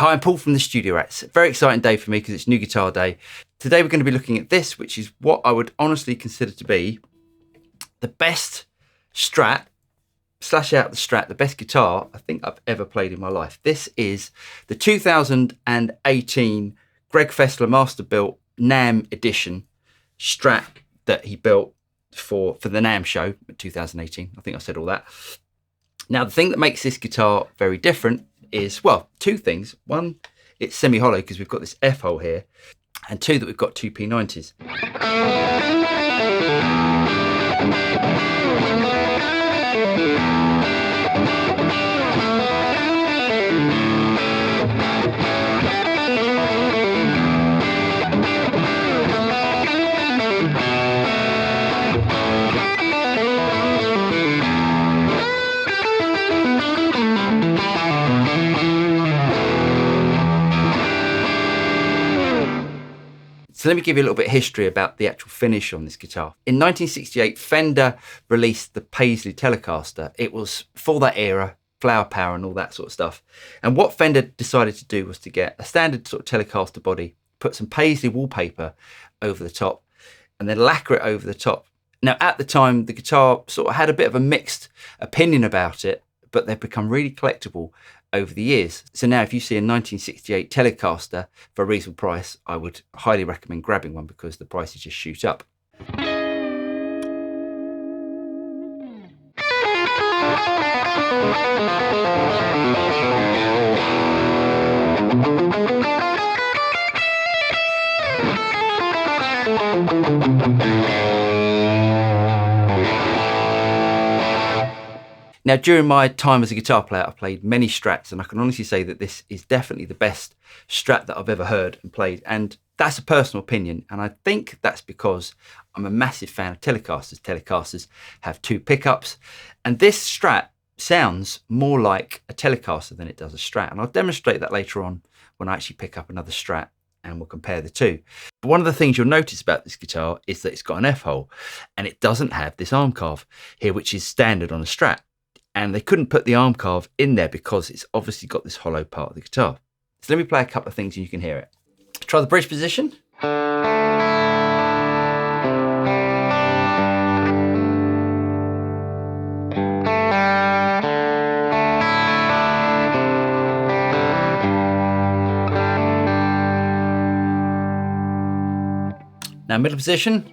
Hi, I'm Paul from the Studio Rats. Very exciting day for me because it's new guitar day. Today we're going to be looking at this, which is what I would honestly consider to be the best Strat, slash out the Strat, the best guitar I think I've ever played in my life. This is the 2018 Greg Fessler Masterbuilt NAMM edition Strat that he built for the NAMM show in 2018. I think I said all that. Now, the thing that makes this guitar very different is, well, two things. One, it's semi-hollow because we've got this F-hole here, and two, that we've got two P90s. So let me give you a little bit of history about the actual finish on this guitar. In 1968, Fender released the Paisley Telecaster. It was for that era, flower power and all that sort of stuff. And what Fender decided to do was to get a standard sort of Telecaster body, put some Paisley wallpaper over the top, and then lacquer it over the top. Now, at the time, the guitar sort of had a bit of a mixed opinion about it, but they've become really collectible over the years. So now if you see a 1968 Telecaster for a reasonable price, I would highly recommend grabbing one because the prices just shoot up. Now, during my time as a guitar player, I've played many Strats, and I can honestly say that this is definitely the best Strat that I've ever heard and played. And that's a personal opinion. And I think that's because I'm a massive fan of Telecasters. Telecasters have two pickups, and this Strat sounds more like a Telecaster than it does a Strat. And I'll demonstrate that later on when I actually pick up another Strat and we'll compare the two. But one of the things you'll notice about this guitar is that it's got an F-hole, and it doesn't have this arm carve here, which is standard on a Strat. And they couldn't put the arm carve in there because it's obviously got this hollow part of the guitar. So let me play a couple of things and you can hear it. Try the bridge position. Now middle position.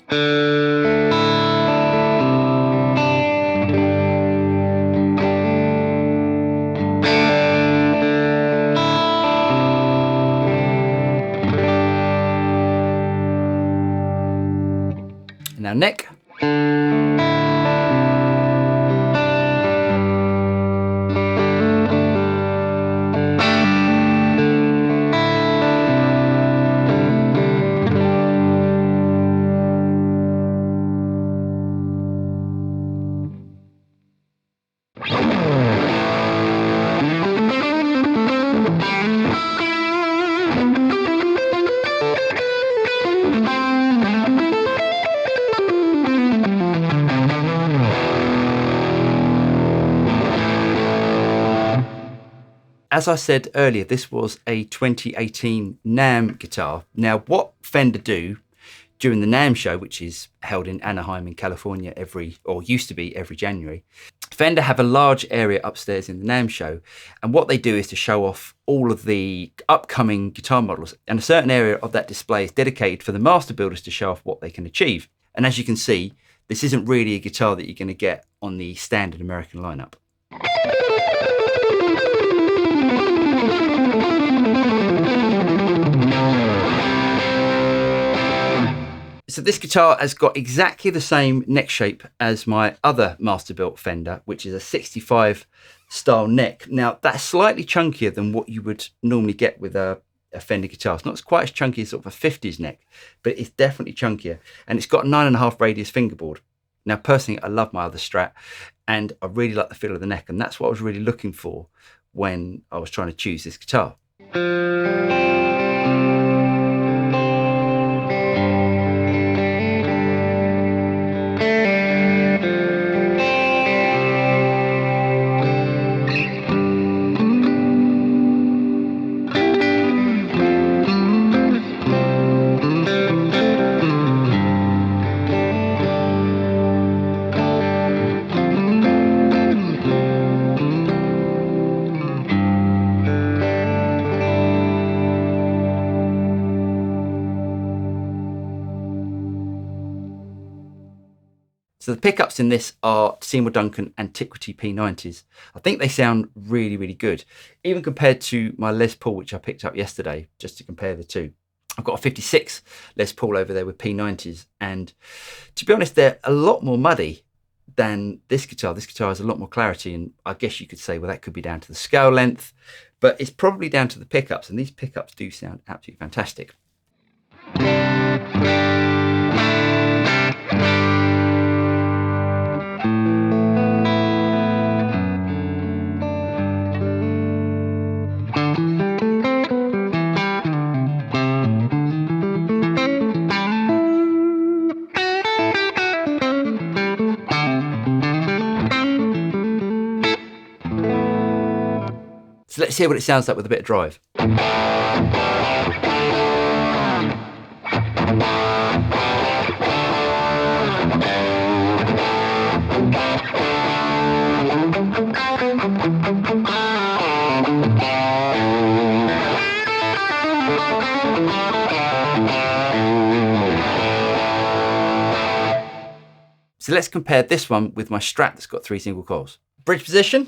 Now neck. As I said earlier, this was a 2018 NAMM guitar. Now, what Fender do during the NAMM show, which is held in Anaheim in California used to be every January, Fender have a large area upstairs in the NAMM show. And what they do is to show off all of the upcoming guitar models. And a certain area of that display is dedicated for the master builders to show off what they can achieve. And as you can see, this isn't really a guitar that you're going to get on the standard American lineup. So this guitar has got exactly the same neck shape as my other Masterbuilt Fender, which is a 65 style neck. Now, that's slightly chunkier than what you would normally get with a Fender guitar. It's not quite as chunky as sort of a 50s neck, but it's definitely chunkier. And it's got a 9.5 radius fingerboard. Now, personally, I love my other Strat, and I really like the feel of the neck, and that's what I was really looking for when I was trying to choose this guitar. So the pickups in this are Seymour Duncan Antiquity P90s. I think they sound really, really good, even compared to my Les Paul, which I picked up yesterday, just to compare the two. I've got a 56 Les Paul over there with P90s, and to be honest, they're a lot more muddy than this guitar. This guitar has a lot more clarity, and I guess you could say, well, that could be down to the scale length, but it's probably down to the pickups, and these pickups do sound absolutely fantastic. So let's hear what it sounds like with a bit of drive. So let's compare this one with my Strat that's got 3 single coils. Bridge position.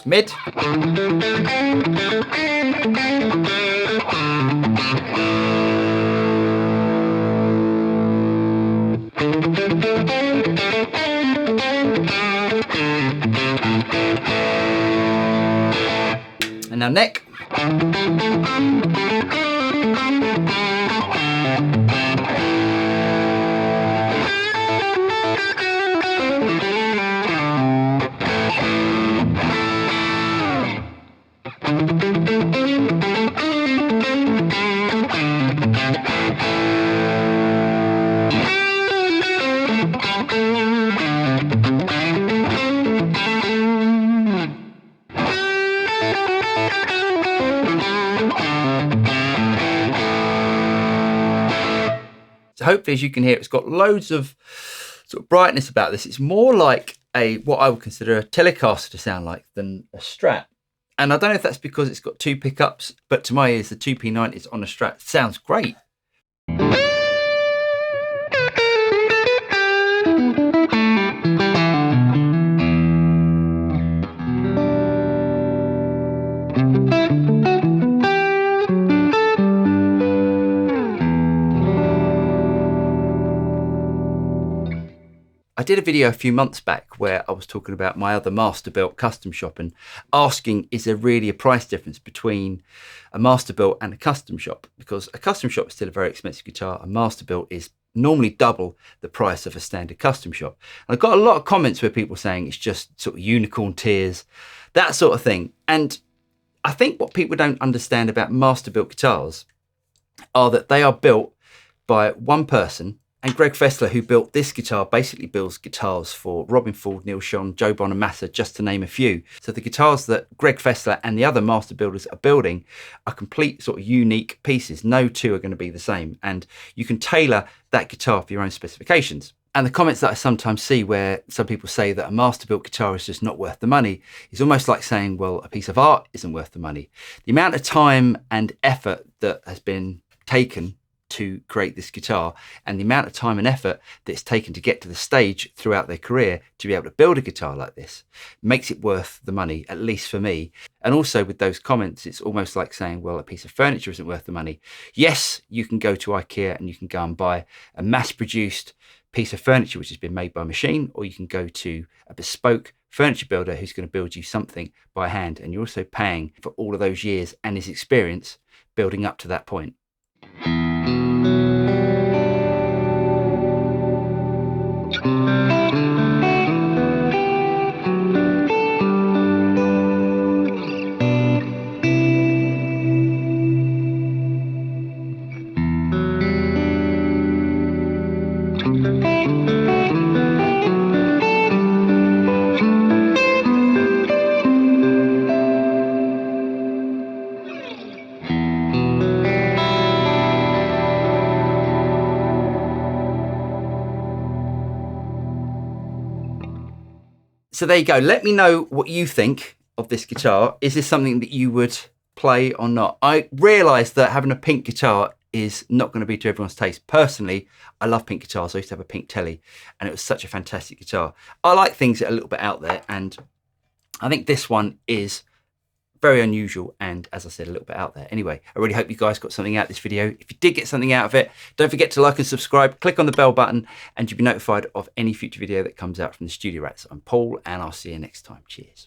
Mid. And now neck. So hopefully, as you can hear, it's got loads of sort of brightness about this. It's more like what I would consider a Telecaster to sound like than a Strat. And I don't know if that's because it's got 2 pickups, but to my ears, the 2 P90s on a Strat sounds great. I did a video a few months back where I was talking about my other Masterbuilt custom shop and asking, is there really a price difference between a Masterbuilt and a custom shop? Because a custom shop is still a very expensive guitar. A Masterbuilt is normally double the price of a standard custom shop. And I got a lot of comments where people saying it's just sort of unicorn tears, that sort of thing. And I think what people don't understand about Masterbuilt guitars are that they are built by one person. And Greg Fessler, who built this guitar, basically builds guitars for Robin Ford, Neil Schon, Joe Bonamassa, just to name a few. So the guitars that Greg Fessler and the other master builders are building are complete sort of unique pieces. No two are going to be the same. And you can tailor that guitar for your own specifications. And the comments that I sometimes see where some people say that a Masterbuilt guitar is just not worth the money is almost like saying, well, a piece of art isn't worth the money. The amount of time and effort that has been taken to create this guitar and the amount of time and effort that it's taken to get to the stage throughout their career to be able to build a guitar like this makes it worth the money, at least for me. And also with those comments, it's almost like saying, well, a piece of furniture isn't worth the money. Yes, you can go to IKEA and you can go and buy a mass-produced piece of furniture which has been made by machine, or you can go to a bespoke furniture builder who's going to build you something by hand, and you're also paying for all of those years and his experience building up to that point. So there you go. Let me know what you think of this guitar. Is this something that you would play or not? I realised that having a pink guitar is not going to be to everyone's taste. Personally, I love pink guitars. I used to have a pink Telly and it was such a fantastic guitar. I like things that are a little bit out there, and I think this one is very unusual and, as I said, a little bit out there. Anyway, I really hope you guys got something out of this video. If you did get something out of it, don't forget to like and subscribe, click on the bell button, and you'll be notified of any future video that comes out from the Studio Rats. I'm Paul, and I'll see you next time. Cheers.